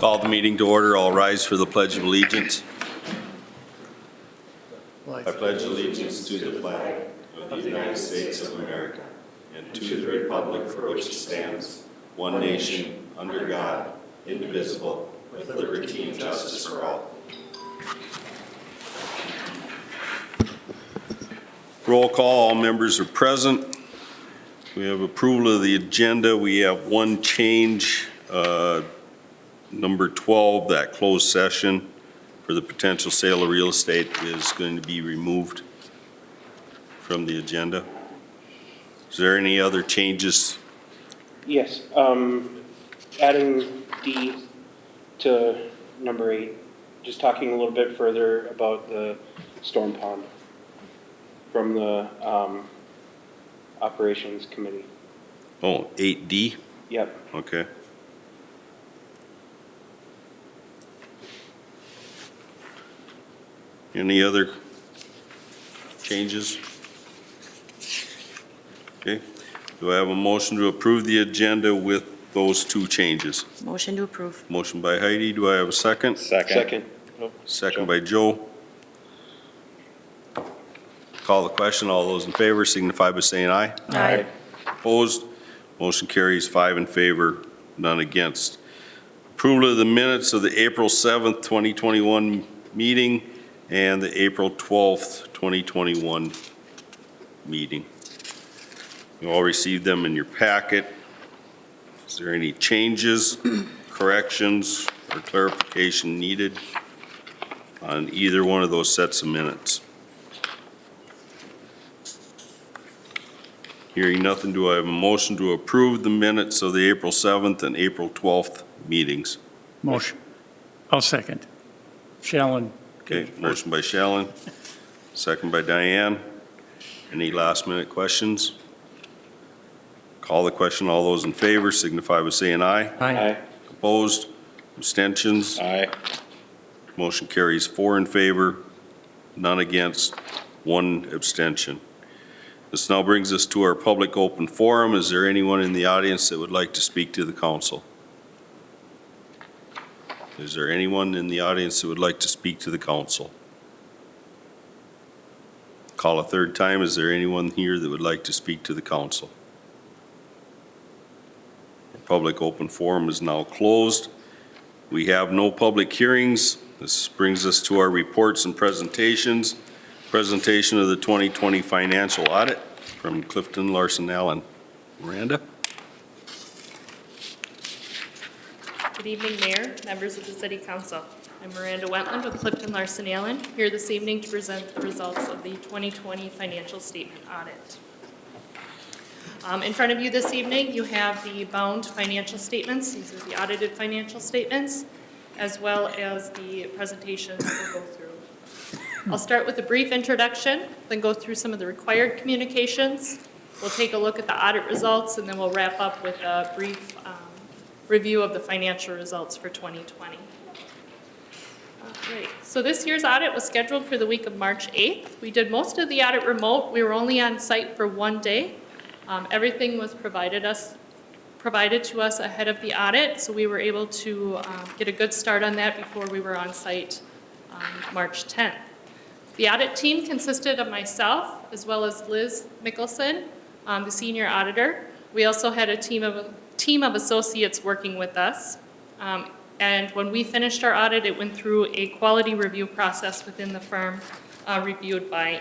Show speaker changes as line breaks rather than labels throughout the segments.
Call the meeting to order. All rise for the Pledge of Allegiance. I pledge allegiance to the flag of the United States of America and to the republic for which it stands, one nation, under God, indivisible, with liberty and justice for all. Roll call. All members are present. We have approval of the agenda. We have one change. Number 12, that closed session for the potential sale of real estate is going to be removed from the agenda. Is there any other changes?
Yes, adding D to number 8, just talking a little bit further about the storm pond from the operations committee.
Oh, 8D?
Yep.
Okay. Any other changes? Okay. Do I have a motion to approve the agenda with those two changes?
Motion to approve.
Motion by Heidi. Do I have a second?
Second. Oh,
Second by Joe. Call the question. All those in favor signify by saying aye.
Aye.
Opposed? Motion carries 5 in favor, none against. Approval of the minutes of the April 7th, 2021 meeting and the April 12th, 2021 meeting. You all received them in your packet. Is there any changes, corrections, or clarification needed on either one of those sets of minutes? Hearing nothing, do I have a motion to approve the minutes of the April 7th and April 12th meetings?
Motion. I'll second. Shallon.
Okay, motion by Shallon, second by Diane. Any last minute questions? Call the question. All those in favor signify by saying aye.
Aye.
Opposed? Abstentions?
Aye.
Motion carries 4 in favor, none against, 1 abstention. This now brings us to our public open forum. Is there anyone in the audience that would like to speak to the council? Is there anyone in the audience that would like to speak to the council? Call a third time. Is there anyone here that would like to speak to the council? Our public open forum is now closed. We have no public hearings. This brings us to our reports and presentations. Presentation of the 2020 financial audit from Clifton, Larsen, Allen. Miranda?
Good evening, Mayor, members of the City Council. I'm Miranda Wentland with Clifton, Larsen, Allen, here this evening to present the results of the 2020 financial statement audit. In front of you this evening, you have the bound financial statements. These are the audited financial statements, as well as the presentation that we'll go through. I'll start with a brief introduction, then go through some of the required communications. We'll take a look at the audit results, and then we'll wrap up with a brief review of the financial results for 2020. Great. So this year's audit was scheduled for the week of March 8th. We did most of the audit remote. We were only on site for 1 day. Everything was provided to us ahead of the audit, so we were able to get a good start on that before we were on site on March 10th. The audit team consisted of myself as well as Liz Mickelson, the senior auditor. We also had a team of associates working with us. And when we finished our audit, it went through a quality review process within the firm, reviewed by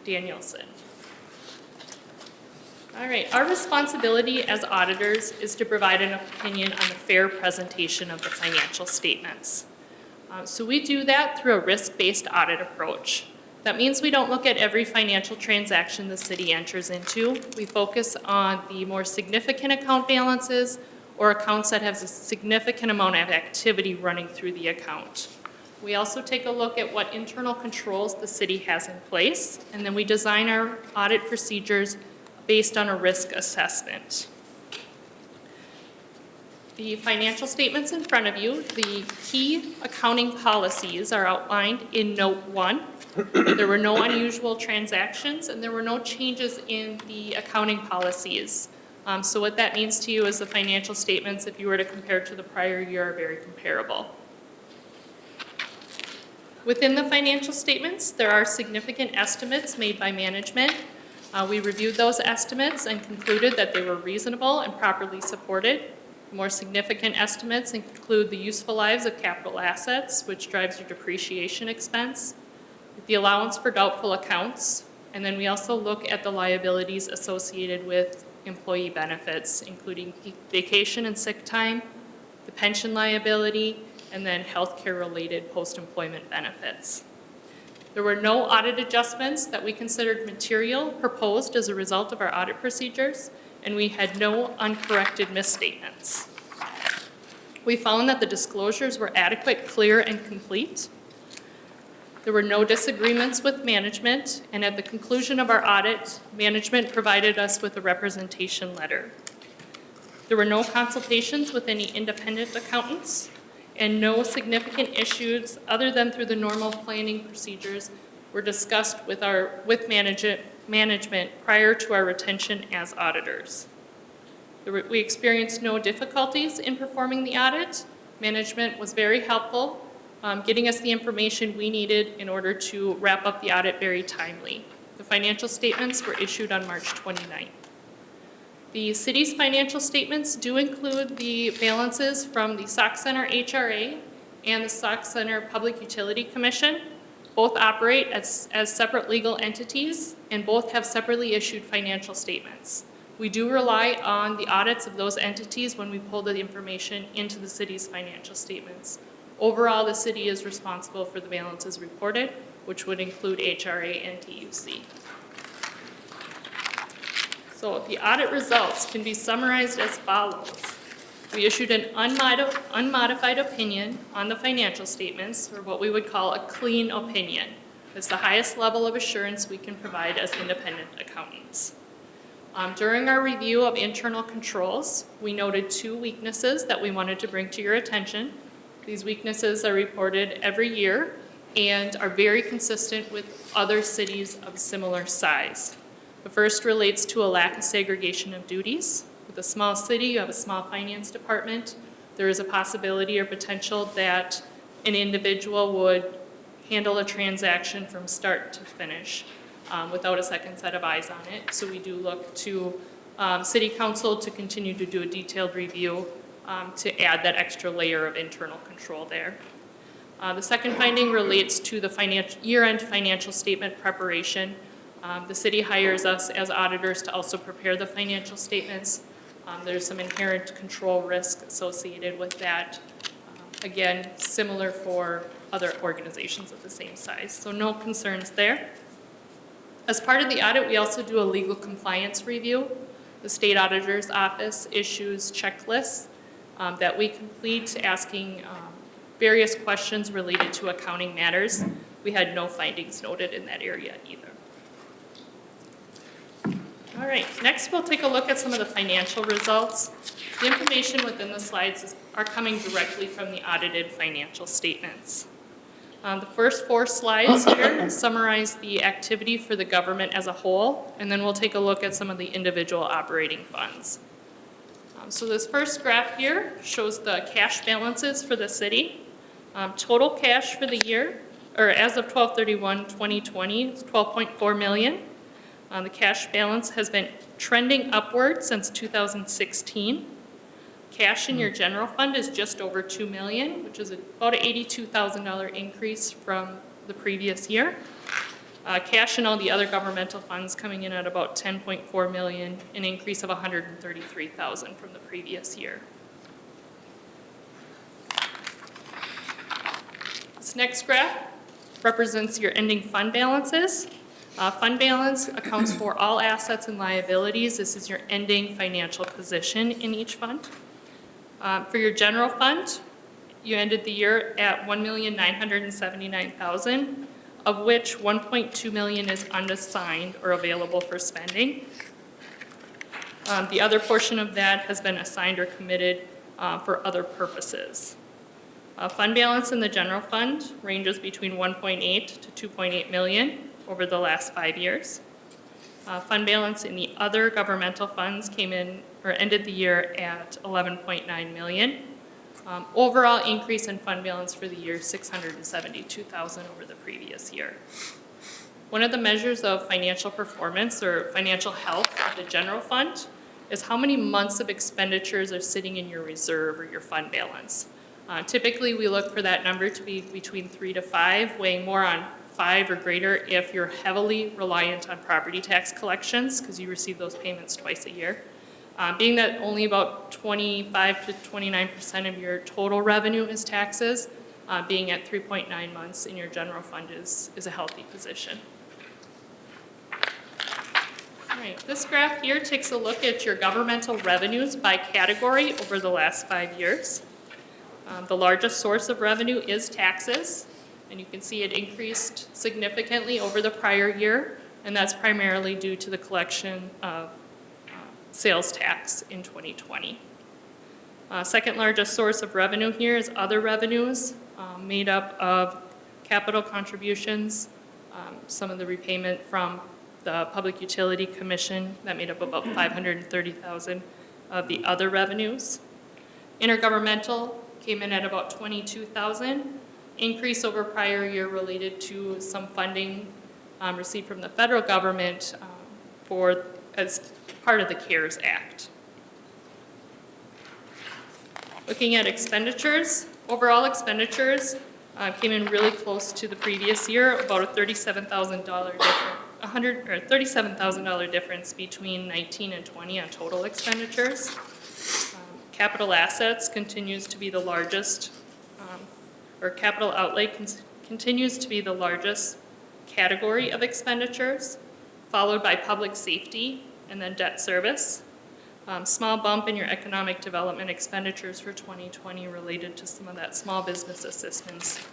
Danielson. All right, our responsibility as auditors is to provide an opinion on the fair presentation of the financial statements. So we do that through a risk-based audit approach. That means we don't look at every financial transaction the city enters into. We focus on the more significant account balances or accounts that have a significant amount of activity running through the account. We also take a look at what internal controls the city has in place, and then we design our audit procedures based on a risk assessment. The financial statements in front of you, the key accounting policies are outlined in Note 1. There were no unusual transactions and there were no changes in the accounting policies So what that means to you is the financial statements, if you were to compare to the prior year, are very comparable. Within the financial statements, there are significant estimates made by management. We reviewed those estimates and concluded that they were reasonable and properly supported. More significant estimates include the useful lives of capital assets, which drives your depreciation expense, the allowance for doubtful accounts, and then we also look at the liabilities associated with employee benefits, including vacation and sick time, the pension liability, and then healthcare-related post-employment benefits. There were no audit adjustments that we considered material proposed as a result of our audit procedures, and we had no uncorrected misstatements. We found that the disclosures were adequate, clear, and complete. There were no disagreements with management, and at the conclusion of our audit, management provided us with a representation letter. There were no consultations with any independent accountants, and no significant issues other than through the normal planning procedures were discussed with management prior to our retention as auditors. We experienced no difficulties in performing the audit. Management was very helpful, getting us the information we needed in order to wrap up the audit very timely. The financial statements were issued on March 29th. The city's financial statements do include the balances from the Sauk Center HRA and the Sauk Center Public Utility Commission. Both operate as separate legal entities, and both have separately issued financial statements. We do rely on the audits of those entities when we pull the information into the city's financial statements. Overall, the city is responsible for the balances reported, which would include HRA and TUC. So the audit results can be summarized as follows. We issued an unmodified opinion on the financial statements, or what we would call a clean opinion. It's the highest level of assurance we can provide as independent accountants. During our review of internal controls, we noted 2 weaknesses that we wanted to bring to your attention. These weaknesses are reported every year and are very consistent with other cities of similar size. The first relates to a lack of segregation of duties. With a small city, you have a small finance department. There is a possibility or potential that an individual would handle a transaction from start to finish without a second set of eyes on it. So we do look to City Council to continue to do a detailed review to add that extra layer of internal control there. The second finding relates to the year-end financial statement preparation. The city hires us as auditors to also prepare the financial statements. There's some inherent control risk associated with that. Again, similar for other organizations of the same size, so no concerns there. As part of the audit, we also do a legal compliance review. The state auditor's office issues checklists that we complete asking various questions related to accounting matters. We had no findings noted in that area either. All right, next we'll take a look at some of the financial results. The information within the slides are coming directly from the audited financial statements. The first 4 slides here summarize the activity for the government as a whole, and then we'll take a look at some of the individual operating funds. So this first graph here shows the cash balances for the city. Total cash for the year, or as of 12/31/2020, is $12.4 million. The cash balance has been trending upward since 2016. Cash in your general fund is just over $2 million, which is about an $82,000 increase from the previous year. Cash in all the other governmental funds coming in at about $10.4 million, an increase of $133,000 from the previous year. This next graph represents your ending fund balances. Fund balance accounts for all assets and liabilities. This is your ending financial position in each fund. For your general fund, you ended the year at $1,979,000, of which $1.2 million is unassigned or available for spending. The other portion of that has been assigned or committed for other purposes. Fund balance in the general fund ranges between 1.8 to 2.8 million over the last 5 years. Fund balance in the other governmental funds came in or ended the year at 11.9 million. Overall increase in fund balance for the year, 672,000 over the previous year. One of the measures of financial performance or financial health of the general fund is how many months of expenditures are sitting in your reserve or your fund balance. Typically, we look for that number to be between 3 to 5, weighing more on 5 or greater if you're heavily reliant on property tax collections, because you receive those payments twice a year. Being that only about 25 to 29% of your total revenue is taxes, being at 3.9 months in your general fund is a healthy position. All right, this graph here takes a look at your governmental revenues by category over the last 5 years. The largest source of revenue is taxes, and you can see it increased significantly over the prior year, and that's primarily due to the collection of sales tax in 2020. Second largest source of revenue here is other revenues, made up of capital contributions, some of the repayment from the Public Utility Commission that made up about 530,000 of the other revenues. Intergovernmental came in at about 22,000, increase over prior year related to some funding received from the federal government as part of the CARES Act. Looking at expenditures, overall expenditures came in really close to the previous year, about a $37,000 difference between 19 and 20 on total expenditures. Capital assets continues to be the largest, or capital outlay continues to be the largest category of expenditures, followed by public safety and then debt service. Small bump in your economic development expenditures for 2020 related to some of that small business assistance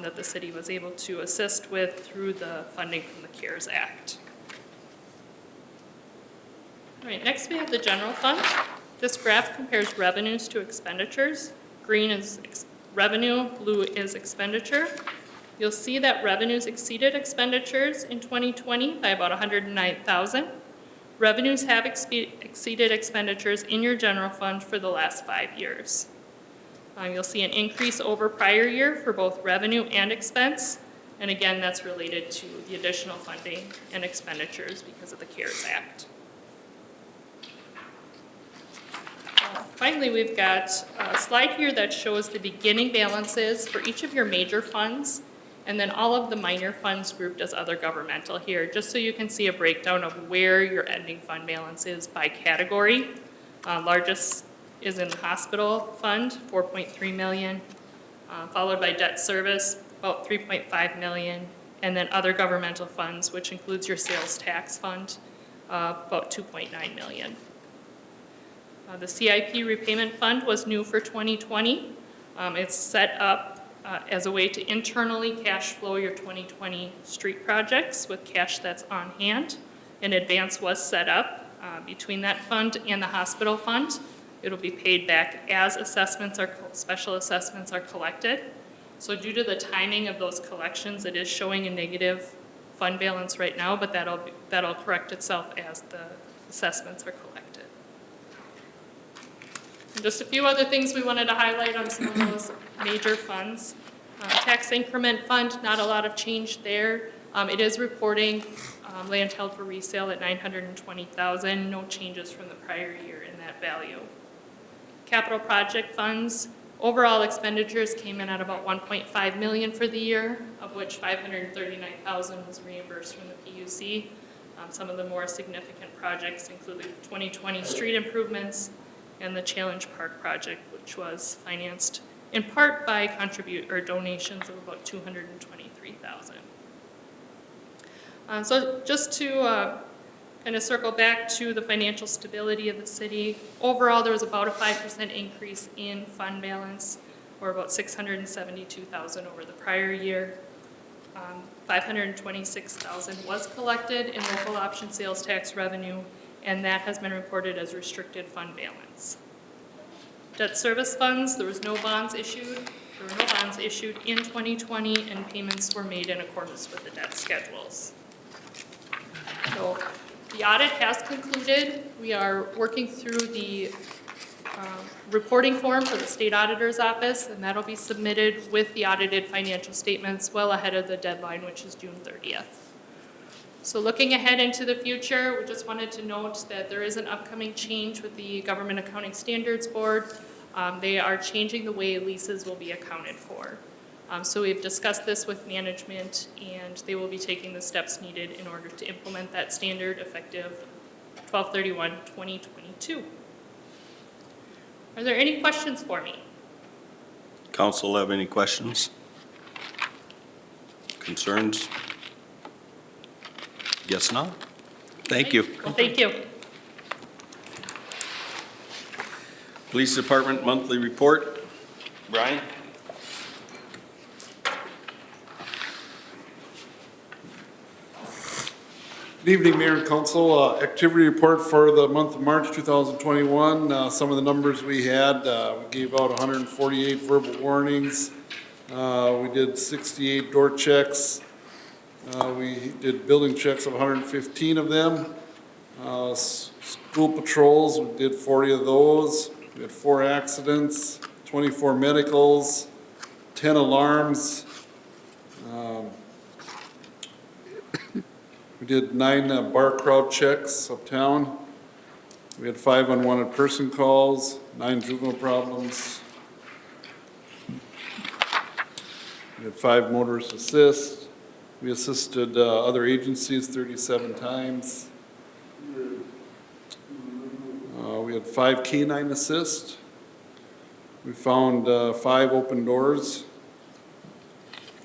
that the city was able to assist with through the funding from the CARES Act. All right, next we have the general fund. This graph compares revenues to expenditures. Green is revenue, blue is expenditure. You'll see that revenues exceeded expenditures in 2020 by about 109,000. Revenues have exceeded expenditures in your general fund for the last 5 years. You'll see an increase over prior year for both revenue and expense. And again, that's related to the additional funding and expenditures because of the CARES Act. Finally, we've got a slide here that shows the beginning balances for each of your major funds, and then all of the minor funds grouped as other governmental here, just so you can see a breakdown of where your ending fund balance is by category. Largest is in the hospital fund, 4.3 million, followed by debt service, about 3.5 million, and then other governmental funds, which includes your sales tax fund, about 2.9 million. The CIP Repayment Fund was new for 2020. It's set up as a way to internally cash flow your 2020 street projects with cash that's on hand. An advance was set up between that fund and the hospital fund. It'll be paid back as special assessments are collected. So due to the timing of those collections, it is showing a negative fund balance right now, but that'll correct itself as the assessments are collected. And just a few other things we wanted to highlight on some of those major funds. Tax increment fund, not a lot of change there. It is reporting land held for resale at 920,000, no changes from the prior year in that value. Capital project funds, overall expenditures came in at about 1.5 million for the year, of which 539,000 was reimbursed from the PUC. Some of the more significant projects included 2020 street improvements and the Challenge Park project, which was financed in part by donations of about 223,000. So just to kind of circle back to the financial stability of the city, overall there was about a 5% increase in fund balance, or about 672,000 over the prior year. 526,000 was collected in local option sales tax revenue, and that has been reported as restricted fund balance. Debt service funds, there were no bonds issued in 2020, and payments were made in accordance with the debt schedules. So The audit has concluded. We are working through the reporting form for the state auditor's office, and that'll be submitted with the audited financial statements well ahead of the deadline, which is June 30th. So looking ahead into the future, we just wanted to note that there is an upcoming change with the Government Accounting Standards Board. They are changing the way leases will be accounted for. So we've discussed this with management, and they will be taking the steps needed in order to implement that standard effective 12/31/2022. Are there any questions for me?
Council have any questions? Concerns? Guess not. Thank you.
Well, thank you.
Police Department monthly report. Brian?
Good evening, Mayor and Council. Activity report for the month of March 2021. Some of the numbers we had, we gave out 148 verbal warnings. We did 68 door checks. We did building checks of 115 of them. School patrols, we did 40 of those. We had 4 accidents, 24 medicals, 10 alarms. We did 9 bar crowd checks uptown. We had 5 unwanted person calls, 9 juvenile problems. We had 5 motorist assist. We assisted other agencies 37 times. We had 5 canine assist. We found 5 open doors.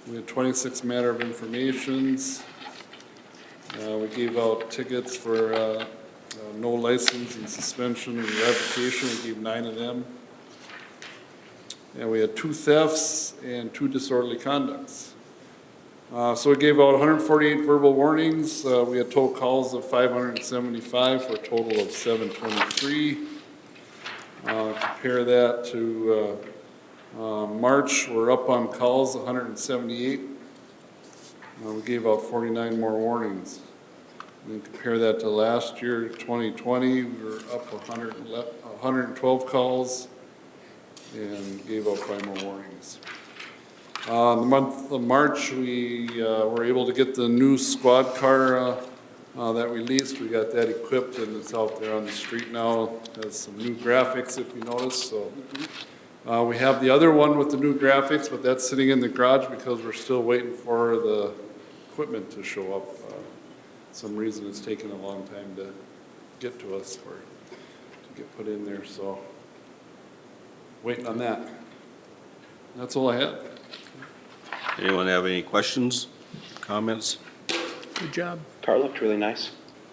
We had 26 matter of informations. We gave out tickets for no license and suspension and revocation. We gave 9 of them. And we had 2 thefts and 2 disorderly conducts. So we gave out 148 verbal warnings. We had total calls of 575 for a total of 723. Compare that to March, we're up on calls 178. We gave out 49 more warnings. And compare that to last year, 2020, we were up 112 calls and gave out 5 more warnings. The month of March, we were able to get the new squad car that we leased. We got that equipped and it's out there on the street now. It has some new graphics if you notice. So we have the other one with the new graphics, but that's sitting in the garage because we're still waiting for the equipment to show up. Some reason it's taken a long time to get to us to get put in there. So waiting on that. That's all I have.
Anyone have any questions, comments?
Good job.
Car looked really nice.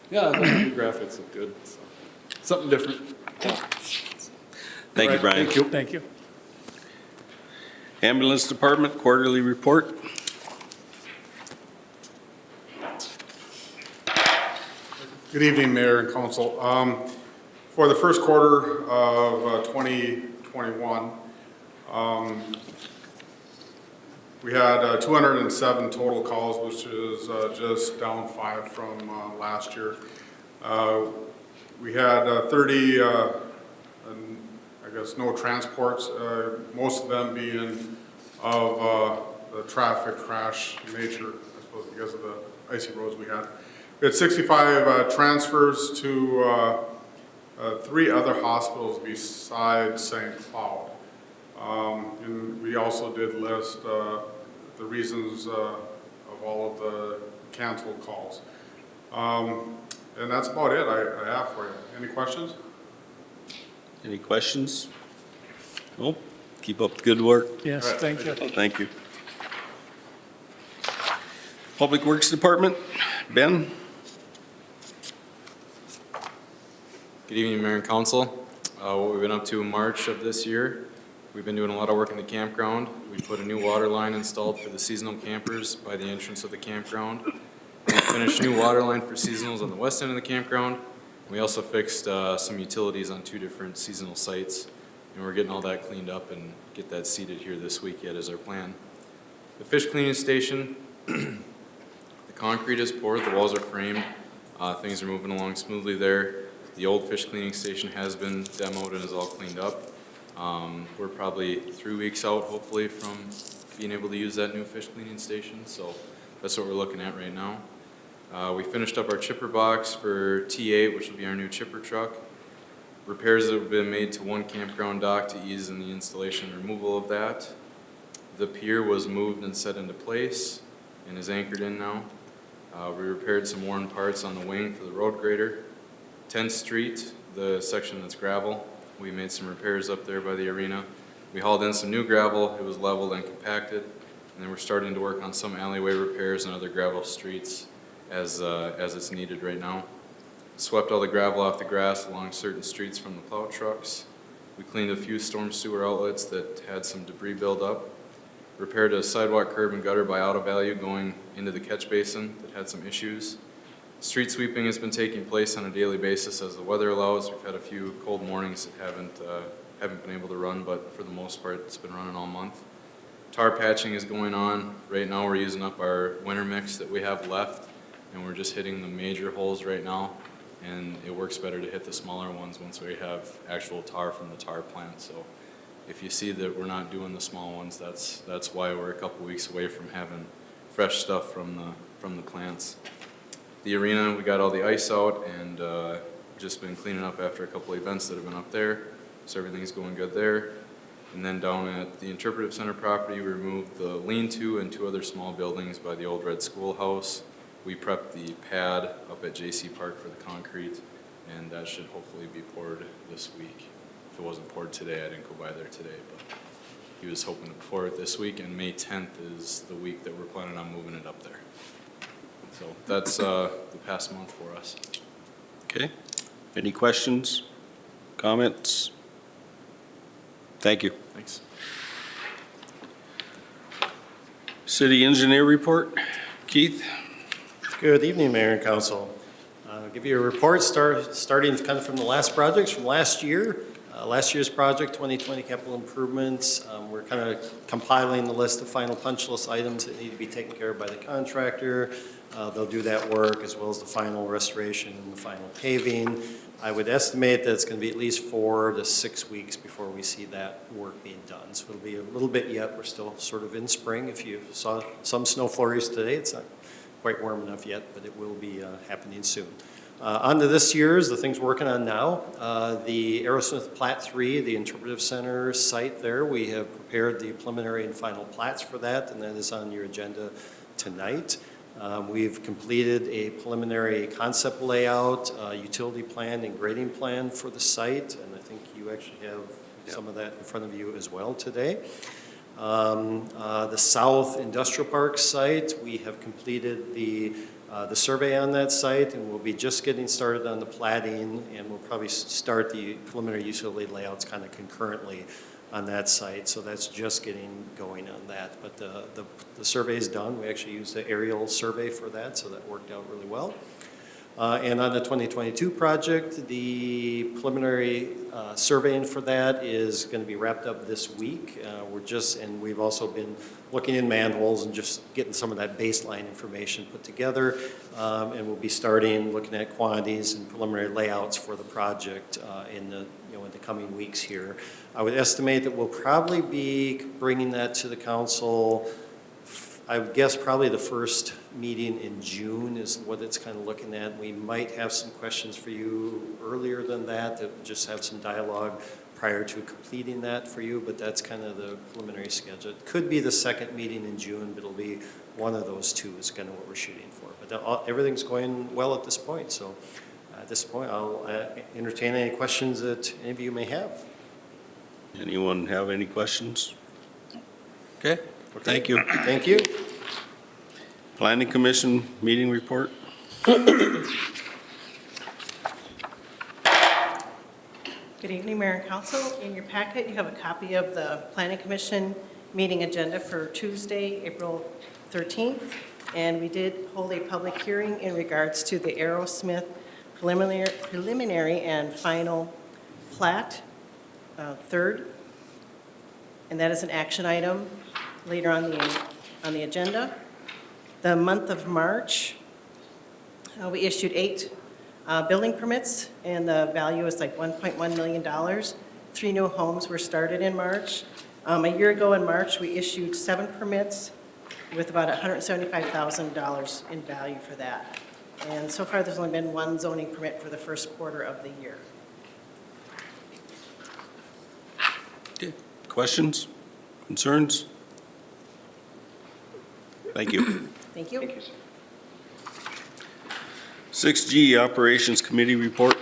Yeah, the new graphics look good. So. Something different.
Thank you,
All right,
Brian.
Thank you.
Thank you.
Ambulance Department quarterly report.
Good evening, Mayor and Council. For the first quarter of 2021, we had 207 total calls, which is just down 5 from last year. We had 30, I guess, no transports, most of them being of the traffic crash nature, I suppose, because of the icy roads we had. We had 65 transfers to 3 other hospitals besides St. Cloud. And we also did list the reasons of all of the canceled calls. And that's about it I have for you. Any questions?
Any questions? No? Keep up the good work.
Yes,
All right,
thank you.
Thank you. Public Works Department, Ben?
Good evening, Mayor and Council. What we've been up to in March of this year, we've been doing a lot of work in the campground. We put a new water line installed for the seasonal campers by the entrance of the campground. We finished a new water line for seasonals on the west end of the campground. We also fixed some utilities on 2 different seasonal sites. And we're getting all that cleaned up and get that seated here this week yet is our plan. The fish cleaning station, the concrete is poured, the walls are framed. Things are moving along smoothly there. The old fish cleaning station has been demoed and is all cleaned up. We're probably 3 weeks out, hopefully, from being able to use that new fish cleaning station, so that's what we're looking at right now. We finished up our chipper box for T8, which will be our new chipper truck. Repairs have been made to one campground dock to ease in the installation and removal of that. The pier was moved and set into place and is anchored in now. We repaired some worn parts on the wing for the road grader. 10th Street, the section that's gravel, we made some repairs up there by the arena. We hauled in some new gravel, it was leveled and compacted, and then we're starting to work on some alleyway repairs and other gravel streets as it's needed right now. Swept all the gravel off the grass along certain streets from the plow trucks. We cleaned a few storm sewer outlets that had some debris build up. Repaired a sidewalk curb and gutter by out of value going into the catch basin that had some issues. Street sweeping has been taking place on a daily basis as the weather allows. We've had a few cold mornings that haven't been able to run, but for the most part, it's been running all month. Tar patching is going on. Right now, we're using up our winter mix that we have left, and we're just hitting the major holes right now. And it works better to hit the smaller ones once we have actual tar from the tar plant. So if you see that we're not doing the small ones, that's why we're a couple weeks away from having fresh stuff from the plants. The arena, we got all the ice out and just been cleaning up after a couple events that have been up there. So everything's going good there. And then down at the Interpretive Center property, we removed the lean-to and 2 other small buildings by the old red schoolhouse. We prepped the pad up at J.C. Park for the concrete, and that should hopefully be poured this week. If it wasn't poured today, I didn't go by there today, but he was hoping to pour it this week, and May 10th is the week that we're planning on moving it up there. So that's the past month for us.
Okay. Any questions, comments? Thank you.
Thanks.
City engineer report. Keith?
Good evening, Mayor and Council. I'll give you a report starting kind of from the last projects from last year. Last year's project, 2020 capital improvements. We're kind of compiling the list of final punch list items that need to be taken care of by the contractor. They'll do that work as well as the final restoration and the final paving. I would estimate that it's going to be at least 4 to 6 weeks before we see that work being done. So it'll be a little bit yet. We're still sort of in spring. If you saw some snow flurries today, it's not quite warm enough yet, but it will be happening soon. On to this year's, the things we're working on now. The Aerosmith Plat 3, the Interpretive Center site there, we have prepared the preliminary and final plats for that, and that is on your agenda tonight. We've completed a preliminary concept layout, utility plan and grading plan for the site, and I think you actually have some of that in front of you as well today. The South Industrial Park site, we have completed the survey on that site, and we'll be just getting started on the platting, and we'll probably start the preliminary utility layouts kind of concurrently on that site. So that's just getting going on that. But the survey is done. We actually used the aerial survey for that, so that worked out really well. And on the 2022 project, the preliminary surveying for that is going to be wrapped up this week. And we've also been looking in manholes and just getting some of that baseline information put together. And we'll be starting looking at quantities and preliminary layouts for the project in the coming weeks here. I would estimate that we'll probably be bringing that to the council. I would guess probably the first meeting in June is what it's kind of looking at. We might have some questions for you earlier than that just have some dialogue prior to completing that for you, but that's kind of the preliminary schedule. It could be the second meeting in June, but it'll be one of those two is kind of what we're shooting for. But everything's going well at this point, so at this point I'll entertain any questions that any of you may have.
Anyone have any questions? Okay. Thank you.
Thank you.
Planning Commission meeting report.
Good evening, Mayor and Council. In your packet, you have a copy of the Planning Commission meeting agenda for Tuesday, April 13th. And we did hold a public hearing in regards to the Aerosmith preliminary and final plat, third. And that is an action item later on the agenda. The month of March, We issued 8 building permits, and the value is like $1.1 million. 3 new homes were started in March. A year ago in March, we issued 7 permits with about $175,000 in value for that. And so far, there's only been 1 zoning permit for the first quarter of the year.
Okay. Questions, concerns? Thank you.
Thank you.
Thank you, sir.
6G, Operations Committee report.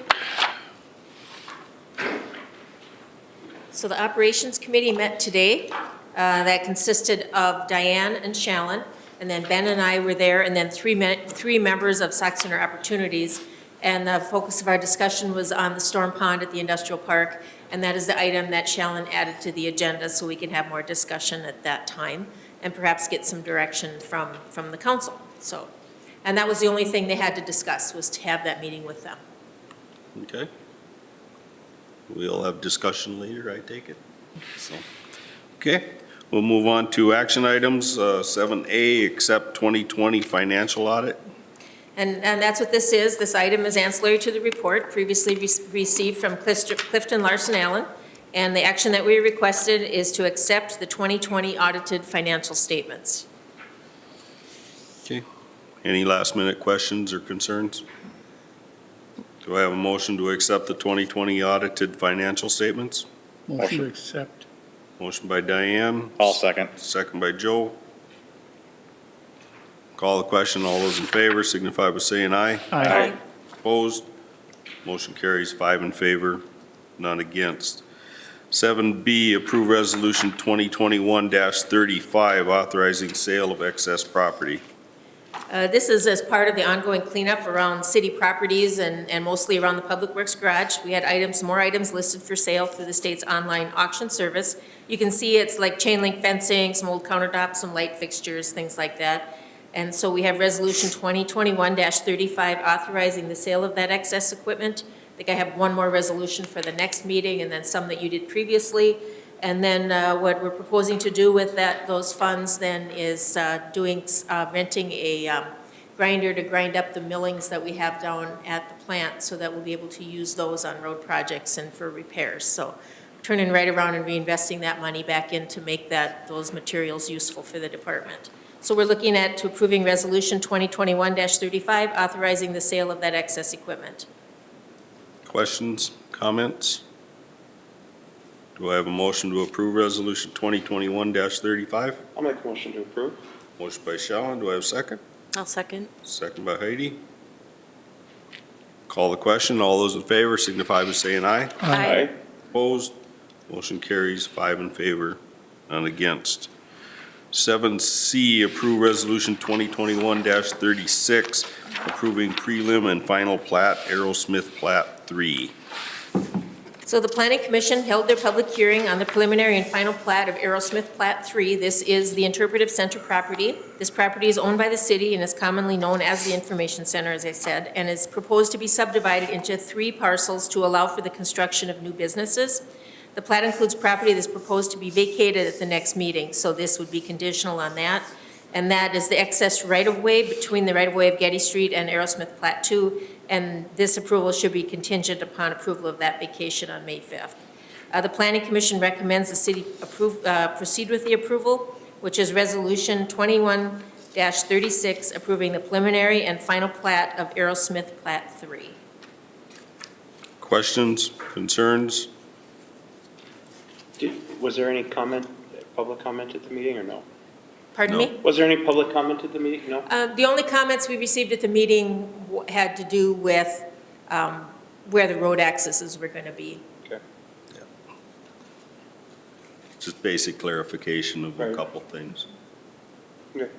So the Operations Committee met today. That consisted of Diane and Shallon, and then Ben and I were there, and then three members of Sauk Center Opportunities. And the focus of our discussion was on the storm pond at the industrial park, and that is the item that Shallon added to the agenda so we can have more discussion at that time and perhaps get some direction from the council. So, and that was the only thing they had to discuss, was to have that meeting with them.
Okay. We'll have discussion later, I take it. So, okay, we'll move on to action items. 7A, accept 2020 financial audit.
And that's what this is. This item is ancillary to the report previously received from Clifton, Larsen, Allen. And the action that we requested is to accept the 2020 audited financial statements.
Okay. Any last minute questions or concerns? Do I have a motion to accept the 2020 audited financial statements?
Motion to accept.
Motion by Diane.
I'll second.
Second by Joe. Call the question. All those in favor signify by saying aye.
Aye.
Opposed? Motion carries 5 in favor, none against. 7B, approve resolution 2021-35, authorizing sale of excess property.
This is as part of the ongoing cleanup around city properties and mostly around the Public Works Garage. We had more items listed for sale through the state's online auction service. You can see it's like chain link fencing, some old countertops, some light fixtures, things like that. And so we have resolution 2021-35 authorizing the sale of that excess equipment. I think I have one more resolution for the next meeting and then some that you did previously. And then what we're proposing to do with those funds then is renting a grinder to grind up the millings that we have down at the plant so that we'll be able to use those on road projects and for repairs. So turning right around and reinvesting that money back in to make those materials useful for the department. So we're looking at approving resolution 2021-35, authorizing the sale of that excess equipment.
Questions, comments? Do I have a motion to approve resolution 2021-35?
I'll make a motion to approve.
Motion by Shallon. Do I have a second?
I'll second.
Second by Heidi. Call the question. All those in favor signify by saying aye.
Aye.
Opposed? Motion carries 5 in favor, none against. 7C, approve resolution 2021-36, approving prelim and final plat, Aerosmith Plat 3.
So the Planning Commission held their public hearing on the preliminary and final plat of Aerosmith Plat 3. This is the interpretive center property. This property is owned by the city and is commonly known as the information center, as I said, and is proposed to be subdivided into 3 parcels to allow for the construction of new businesses. The plat includes property that's proposed to be vacated at the next meeting, so this would be conditional on that. And that is the excess right-of-way between the right-of-way of Getty Street and Aerosmith Plat 2, and this approval should be contingent upon approval of that vacation on May 5th. The Planning Commission recommends the city proceed with the approval, which is Resolution 21-36, approving the preliminary and final plat of Aerosmith Plat 3.
Questions, concerns?
Was there any public comment at the meeting or no?
Pardon
No.
me?
Was there any public comment at the meeting? No?
The only comments we received at the meeting had to do with where the road accesses were going to be.
Okay.
Just basic clarification of a
Right.
couple things.
Okay.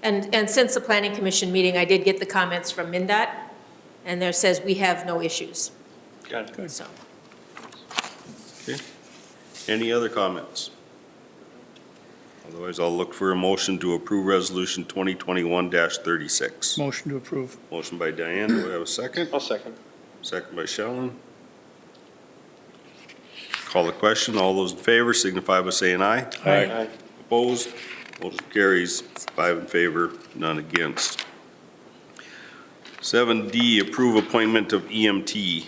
And since the Planning Commission meeting, I did get the comments from MnDOT, and there says we have no issues.
Got it.
So,
Okay. Any other comments? Otherwise, I'll look for a motion to approve resolution 2021-36.
Motion to approve.
Motion by Diane. Do I have a second?
I'll second.
Second by Shallon. Call the question. All those in favor signify by saying aye.
Aye.
Opposed? Motion carries 5 in favor, none against. 7D, approve appointment of EMT.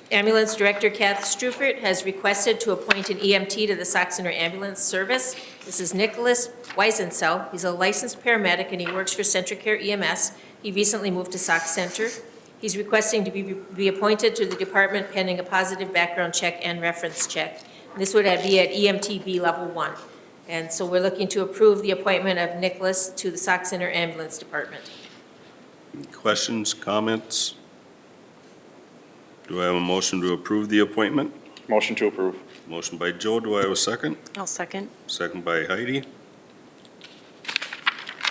Ambulance Director Kath Strufert has requested to appoint an EMT to the Sauk Center Ambulance Service. This is Nicholas Weisensell. He's a licensed paramedic and he works for Centricare EMS. He recently moved to Sauk Center. He's requesting to be appointed to the department pending a positive background check and reference check. This would be at EMTB level 1. And so we're looking to approve the appointment of Nicholas to the Sauk Center Ambulance Department.
Questions, comments? Do I have a motion to approve the appointment?
Motion to approve.
Motion by Joe, do I have a second?
I'll second.
Second by Heidi.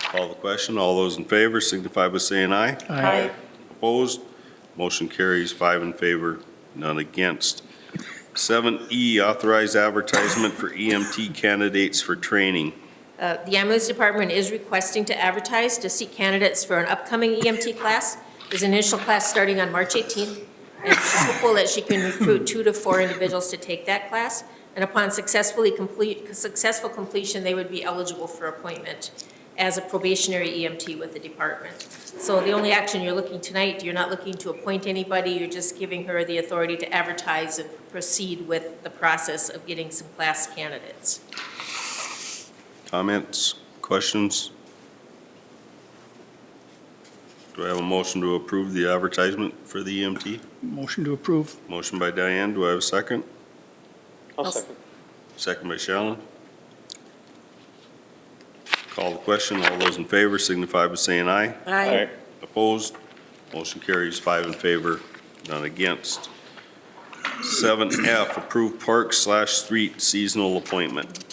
Call the question. All those in favor signify by saying aye.
Aye.
Opposed? Motion carries 5 in favor, none against. 7E, authorize advertisement for EMT candidates for training.
The ambulance department is requesting to advertise to seek candidates for an upcoming EMT class. There's an initial class starting on March 18th, and she's hopeful that she can recruit 2 to 4 individuals to take that class. And upon successful completion, they would be eligible for appointment as a probationary EMT with the department. So the only action you're looking tonight, you're not looking to appoint anybody, you're just giving her the authority to advertise and proceed with the process of getting some class candidates.
Comments, questions? Do I have a motion to approve the advertisement for the EMT?
Motion to approve.
Motion by Diane, do I have a second?
I'll second.
Second by Shallen. Call the question. All those in favor signify by saying aye.
Aye.
Opposed? Motion carries 5 in favor, none against. 7F, approve park/street seasonal appointment.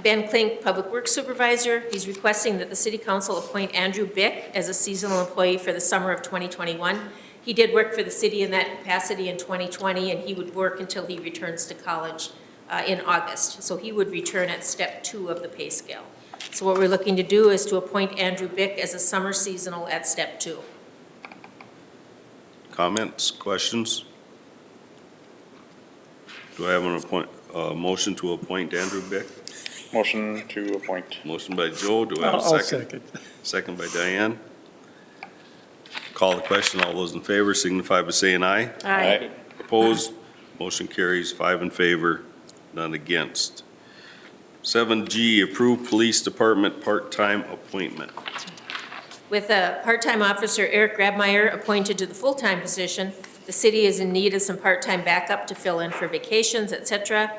Ben Klink, Public Works Supervisor, he's requesting that the City Council appoint Andrew Bick as a seasonal employee for the summer of 2021. He did work for the city in that capacity in 2020, and he would work until he returns to college in August. So he would return at step 2 of the pay scale. So what we're looking to do is to appoint Andrew Bick as a summer seasonal at step 2.
Comments, questions? Do I have motion to appoint Andrew Bick?
Motion to appoint.
Motion by Joe, do I have a
I'll
second? Second by Diane. Call the question. All those in favor signify by saying aye.
Aye.
Opposed? Motion carries 5 in favor, none against. 7G, approve police department part-time appointment.
With part-time officer Eric Grabmeyer appointed to the full-time position, the city is in need of some part-time backup to fill in for vacations, et cetera.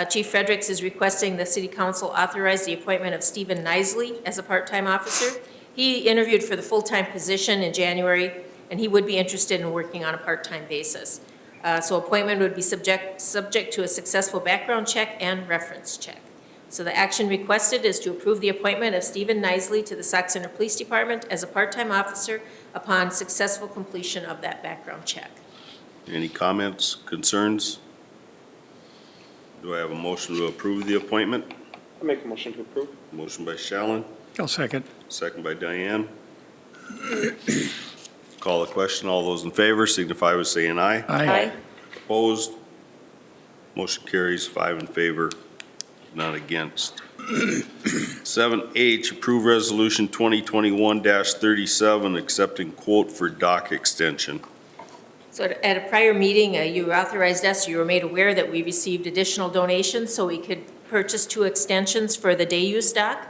Chief Fredericks is requesting the City Council authorize the appointment of Stephen Nisley as a part-time officer. He interviewed for the full-time position in January, and he would be interested in working on a part-time basis. So appointment would be subject to a successful background check and reference check. So the action requested is to approve the appointment of Stephen Nisley to the Sauk Center Police Department as a part-time officer upon successful completion of that background check.
Any comments, concerns? Do I have a motion to approve the appointment?
I'll make a motion to approve.
Motion by Shallen,
I'll second.
second by Diane. Call the question. All those in favor signify by saying aye.
Aye.
Opposed? Motion carries 5 in favor, none against. 7H, approve resolution 2021-37, accepting quote for dock extension.
So at a prior meeting, you authorized us, you were made aware that we received additional donations so we could purchase 2 extensions for the day use dock.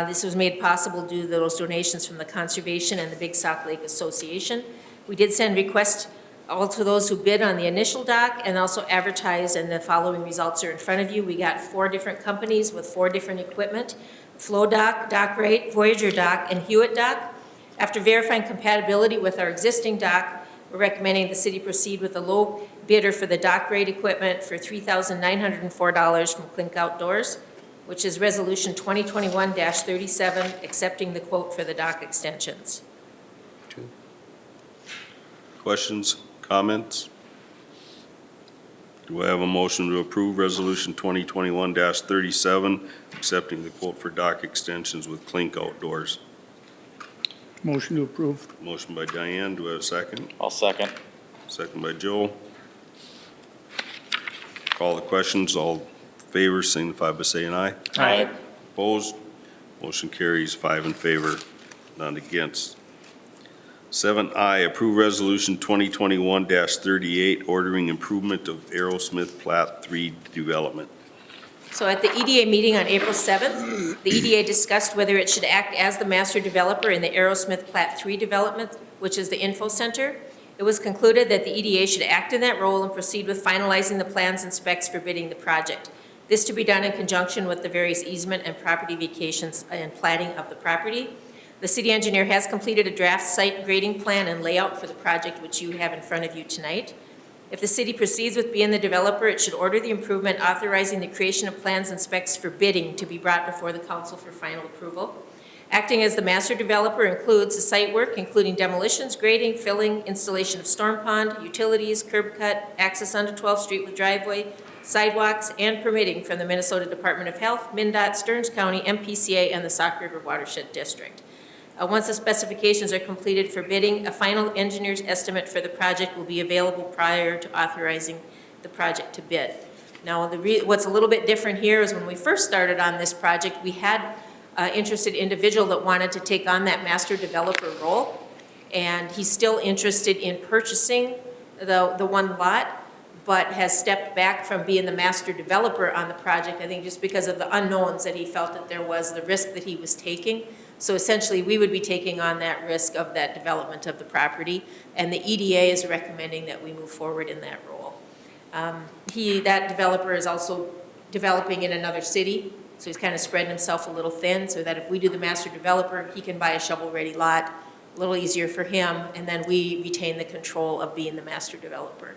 This was made possible due to those donations from the Conservation and the Big Sauk Lake Association. We did send requests all to those who bid on the initial dock and also advertised, and the following results are in front of you. We got 4 different companies with 4 different equipment: Flow Dock, Dock Rate, Voyager Dock, and Hewitt Dock. After verifying compatibility with our existing dock, we're recommending the city proceed with a low bidder for the dock rate equipment for $3,904 from Klink Outdoors, which is Resolution 2021-37, accepting the quote for the dock extensions.
Questions, comments? Do I have a motion to approve resolution 2021-37, accepting the quote for dock extensions with Klink Outdoors?
Motion to approve.
Motion by Diane, do I have a second?
I'll second.
Second by Joe. Call the questions. All in favor signify by saying aye.
Aye.
Opposed? Motion carries 5 in favor, none against. 7I, approve resolution 2021-38, ordering improvement of Aerosmith Plat 3 development.
So at the EDA meeting on April 7th, the EDA discussed whether it should act as the master developer in the Aerosmith Plat 3 development, which is the info center. It was concluded that the EDA should act in that role and proceed with finalizing the plans and specs for bidding the project. This to be done in conjunction with the various easement and property vacations and platting of the property. The city engineer has completed a draft site grading plan and layout for the project, which you have in front of you tonight. If the city proceeds with being the developer, it should order the improvement authorizing the creation of plans and specs for bidding to be brought before the council for final approval. Acting as the master developer includes the site work, including demolitions, grading, filling, installation of storm pond, utilities, curb cut, access onto 12th Street with driveway, sidewalks, and permitting from the Minnesota Department of Health, MnDOT, Stearns County, MPCA, and the Sauk River Watershed District. Once the specifications are completed for bidding, a final engineer's estimate for the project will be available prior to authorizing the project to bid. Now, what's a little bit different here is when we first started on this project, we had an interested individual that wanted to take on that master developer role, and he's still interested in purchasing the one lot, but has stepped back from being the master developer on the project, I think just because of the unknowns that he felt that there was, the risk that he was taking. So essentially, we would be taking on that risk of that development of the property, and the EDA is recommending that we move forward in that role. That developer is also developing in another city, so he's kind of spreading himself a little thin, so that if we do the master developer, he can buy a shovel-ready lot, a little easier for him, and then we retain the control of being the master developer.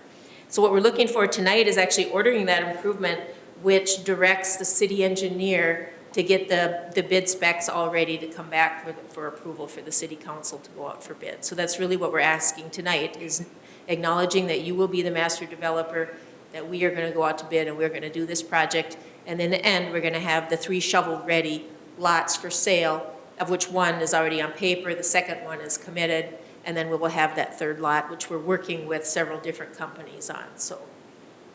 So what we're looking for tonight is actually ordering that improvement, which directs the city engineer to get the bid specs all ready to come back for approval for the city council to go out for bid. So that's really what we're asking tonight, is acknowledging that you will be the master developer, that we are going to go out to bid and we're going to do this project. And in the end, we're going to have the 3 shovel-ready lots for sale, of which one is already on paper, the second one is committed, and then we will have that third lot, which we're working with several different companies on. So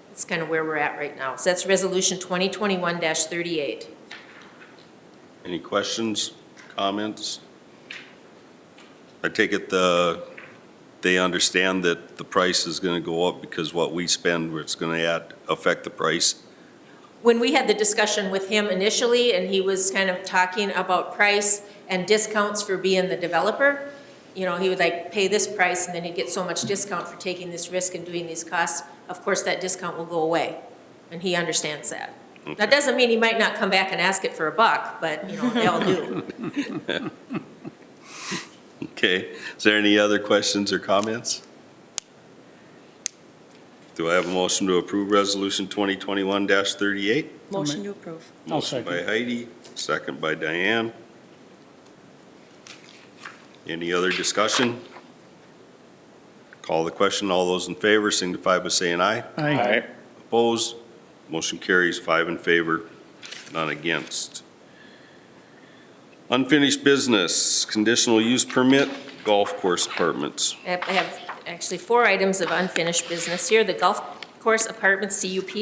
that's kind of where we're at right now. So that's resolution 2021-38.
Any questions, comments? I take it they understand that the price is going to go up because what we spend, it's going to affect the price?
When we had the discussion with him initially, and he was kind of talking about price and discounts for being the developer, you know, he would like pay this price and then he'd get so much discount for taking this risk and doing these costs. Of course, that discount will go away, and he understands that.
Okay.
That doesn't mean he might not come back and ask it for $1, but, you know, they all do.
Okay, is there any other questions or comments? Do I have a motion to approve resolution 2021-38?
Motion to approve.
I'll
Motion by
second.
Heidi, second by Diane. Any other discussion? Call the question. All those in favor signify by saying aye.
Aye.
Opposed? Motion carries 5 in favor, none against. Unfinished business, conditional use permit, golf course apartments.
I have actually 4 items of unfinished business here. The golf course apartments CUP.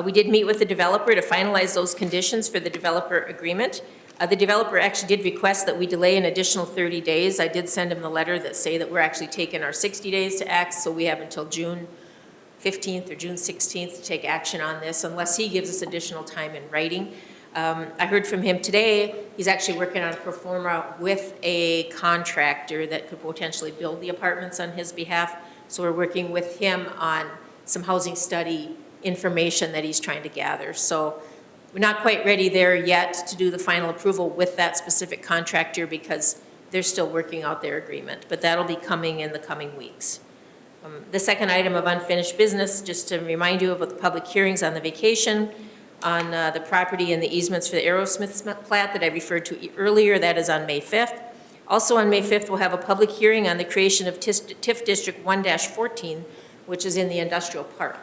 We did meet with the developer to finalize those conditions for the developer agreement. The developer actually did request that we delay an additional 30 days. I did send him the letter that say that we're actually taking our 60 days to act, so we have until June 15th or June 16th to take action on this, unless he gives us additional time in writing. I heard from him today, he's actually working on a pro forma with a contractor that could potentially build the apartments on his behalf. So we're working with him on some housing study information that he's trying to gather. So we're not quite ready there yet to do the final approval with that specific contractor because they're still working out their agreement, but that'll be coming in the coming weeks. The second item of unfinished business, just to remind you about the public hearings on the vacation, on the property and the easements for the Aerosmith plat that I referred to earlier, that is on May 5th. Also on May 5th, we'll have a public hearing on the creation of TIF District 1-14, which is in the industrial park.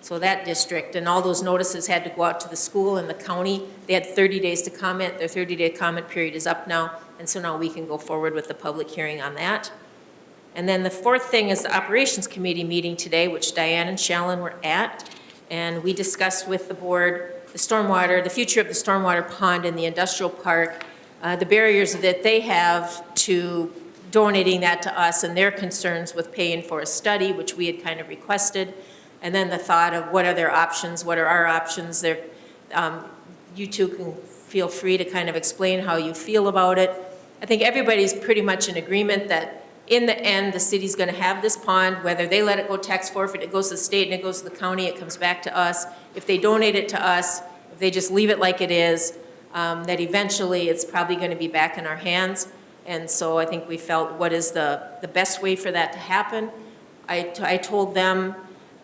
So that district, and all those notices had to go out to the school and the county. They had 30 days to comment. Their 30-day comment period is up now, and so now we can go forward with the public hearing on that. And then the fourth thing is the Operations Committee meeting today, which Diane and Shallon were at, and we discussed with the board the stormwater, the future of the stormwater pond in the industrial park, the barriers that they have to donating that to us and their concerns with paying for a study, which we had kind of requested. And then the thought of what are their options, what are our options. You two can feel free to kind of explain how you feel about it. I think everybody's pretty much in agreement that in the end, the city's going to have this pond, whether they let it go tax forfeit, it goes to the state and it goes to the county, it comes back to us. If they donate it to us, if they just leave it like it is, that eventually it's probably going to be back in our hands. And so I think we felt what is the best way for that to happen. I told them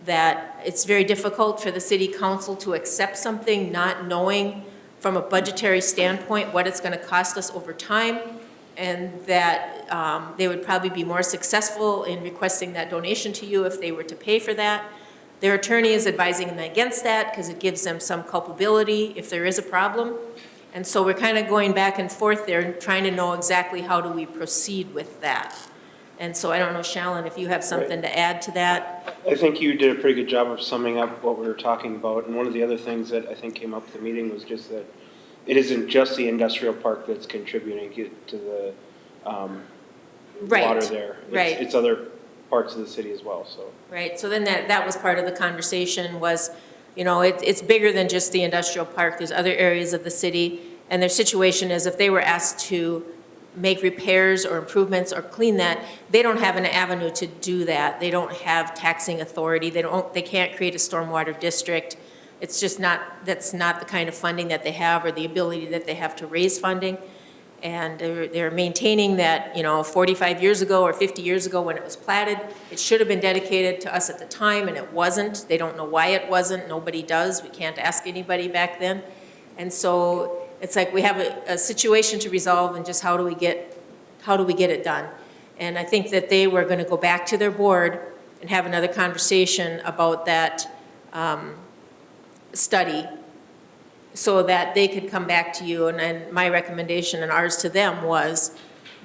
that it's very difficult for the city council to accept something not knowing from a budgetary standpoint what it's going to cost us over time, and that they would probably be more successful in requesting that donation to you if they were to pay for that. Their attorney is advising them against that because it gives them some culpability if there is a problem. And so we're kind of going back and forth there, trying to know exactly how do we proceed with that. And so I don't know, Shallon, if you have something to add to that?
I think you did a pretty good job of summing up what we were talking about. And one of the other things that I think came up at the meeting was just that it isn't just the industrial park that's contributing to the water there.
Right.
It's other parts of the city as well, so.
Right, so then that was part of the conversation was, you know, it's bigger than just the industrial park. There's other areas of the city, and their situation is if they were asked to make repairs or improvements or clean that, they don't have an avenue to do that. They don't have taxing authority. They can't create a stormwater district. It's just that's not the kind of funding that they have or the ability that they have to raise funding. And they're maintaining that, you know, 45 years ago or 50 years ago when it was platted, it should have been dedicated to us at the time, and it wasn't. They don't know why it wasn't. Nobody does. We can't ask anybody back then. And so it's like we have a situation to resolve, and just how do we get it done? And I think that they were going to go back to their board and have another conversation about that study, so that they could come back to you. And my recommendation and ours to them was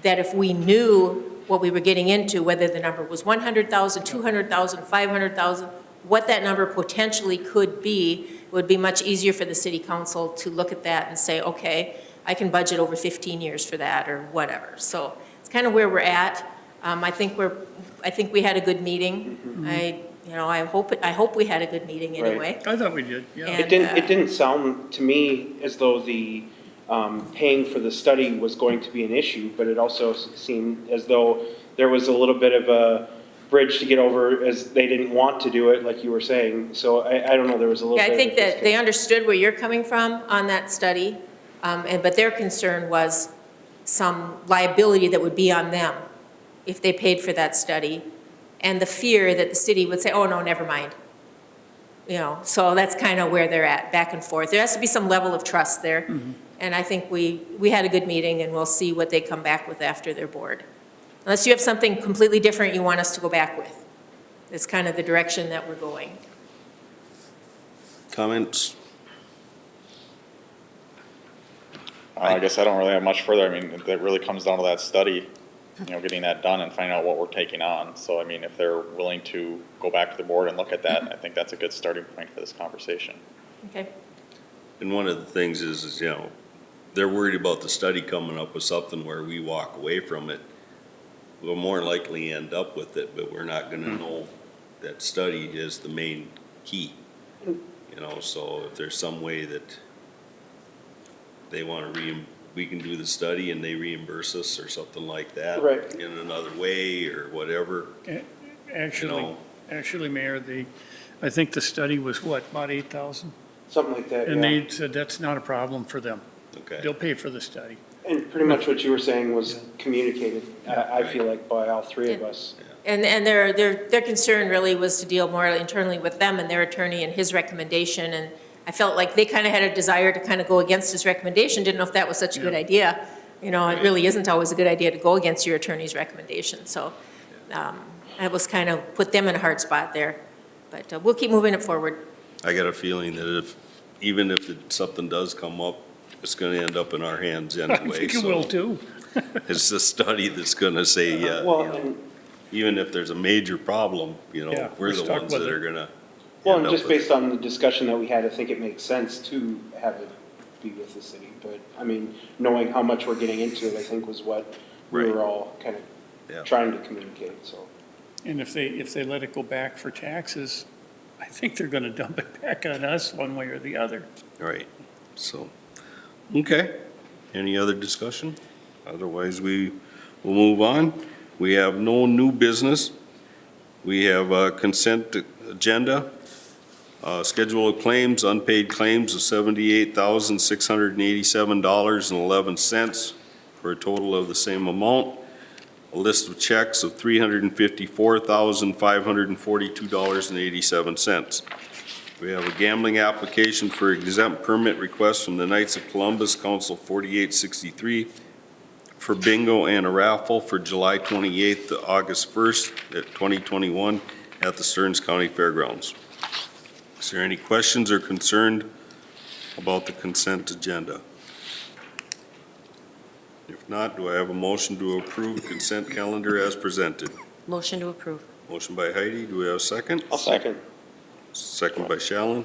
that if we knew what we were getting into, whether the number was 100,000, 200,000, 500,000, what that number potentially could be, it would be much easier for the city council to look at that and say, okay, I can budget over 15 years for that or whatever. So it's kind of where we're at. I think we had a good meeting. I hope we had a good meeting anyway.
I thought we did, yeah.
And,
It didn't sound to me as though the paying for the study was going to be an issue, but it also seemed as though there was a little bit of a bridge to get over, as they didn't want to do it, like you were saying. So I don't know, there was a little bit
I think
of a
that they understood where you're coming from on that study, but their concern was some liability that would be on them if they paid for that study, and the fear that the city would say, oh, no, never mind. You know, so that's kind of where they're at, back and forth. There has to be some level of trust there. Mm-hmm. And I think we had a good meeting, and we'll see what they come back with after their board. Unless you have something completely different you want us to go back with. It's kind of the direction that we're going.
Comments?
I guess I don't really have much further. I mean, that really comes down to that study, you know, getting that done and finding out what we're taking on. So, I mean, if they're willing to go back to the board and look at that, I think that's a good starting point for this conversation.
Okay.
And one of the things is, you know, they're worried about the study coming up with something where we walk away from it. We'll more likely end up with it, but we're not gonna know that study is the main key. You know, so if there's some way that they wanna we can do the study and they reimburse us or something like that.
Right.
In another way or whatever.
Actually, Mayor, I think the study was what, about 8,000?
something like that,
And
yeah.
they said that's not a problem for them.
Okay.
They'll pay for the study.
And pretty much what you were saying was communicated, I feel like, by all three of us.
And their concern really was to deal more internally with them and their attorney and his recommendation. And I felt like they kind of had a desire to kind of go against his recommendation, didn't know if that was such a good idea. You know, it really isn't always a good idea to go against your attorney's recommendation. So I was kind of put them in a hard spot there. But we'll keep moving it forward.
I got a feeling that even if something does come up, it's gonna end up in our hands anyway.
I think it
so
will too.
It's the study that's gonna say,
Well,
you know,
and,
even if there's a major problem, you know,
Yeah,
we're
we're
the
stuck
ones
with
that
it.
are gonna.
well,
end
and
up
just
with
based on the discussion that we had, I think it makes sense to have it be with the city. But, I mean, knowing how much we're getting into it, I think was what we
Right.
were all kind of
Yeah.
trying to communicate, so.
And if they let it go back for taxes, I think they're gonna dump it back on us one way or the other.
Right, so, okay. Any other discussion? Otherwise, we will move on. We have no new business. We have a consent agenda. Schedule of claims, unpaid claims of $78,687.11 for a total of the same amount. A list of checks of $354,542.87. We have a gambling application for exempt permit request from the Knights of Columbus, Council 4863, for bingo and a raffle for July 28th to August 1st at 2021 at the Stearns County Fairgrounds. Is there any questions or concern about the consent agenda? If not, do I have a motion to approve consent calendar as presented?
Motion to approve.
Motion by Heidi, do we have a second?
I'll second.
Second by Shallen.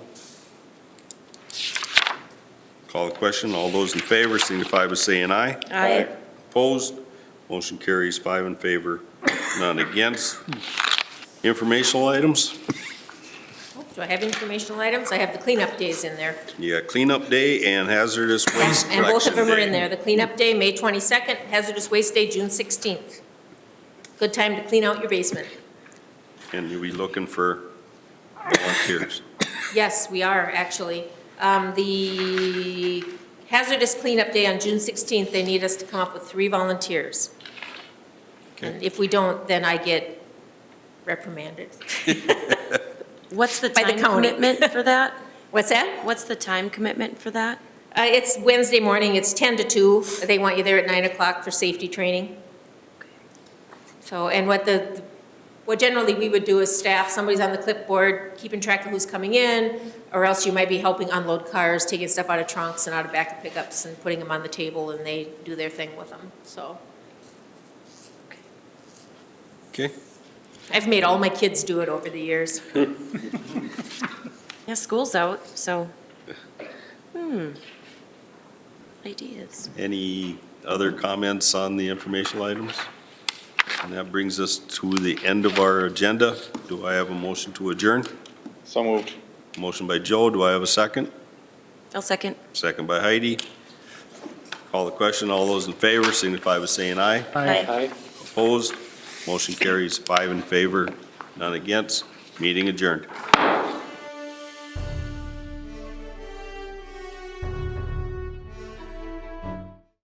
Call the question. All those in favor signify by saying aye.
Aye.
Opposed? Motion carries 5 in favor, none against. Informational items?
Do I have informational items? I have the cleanup days in there.
You got cleanup day and hazardous waste
And both of
collection
them are in
day.
there. The cleanup day, May 22nd, hazardous waste day, June 16th. Good time to clean out your basement.
And you'll be looking for volunteers.
Yes, we are, actually. The hazardous cleanup day on June 16th, they need us to come up with 3 volunteers. And
Okay.
if we don't, then I get reprimanded.
What's the
By the
time
county.
commitment for that?
What's that?
What's the time commitment for that?
It's Wednesday morning, it's 10 to 2. They want you there at 9 o'clock for safety training. So, and what generally we would do as staff, somebody's on the clipboard, keeping track of who's coming in, or else you might be helping unload cars, taking stuff out of trunks and out of back of pickups and putting them on the table, and they do their thing with them, so.
Okay.
I've made all my kids do it over the years.
Yeah, school's out, so. Ideas.
Any other comments on the informational items? And that brings us to the end of our agenda. Do I have a motion to adjourn?
So moved.
Motion by Joe, do I have a second?
I'll second.
Second by Heidi. Call the question, all those in favor signify by saying aye.
Aye.
Opposed? Motion carries 5 in favor, none against. Meeting adjourned.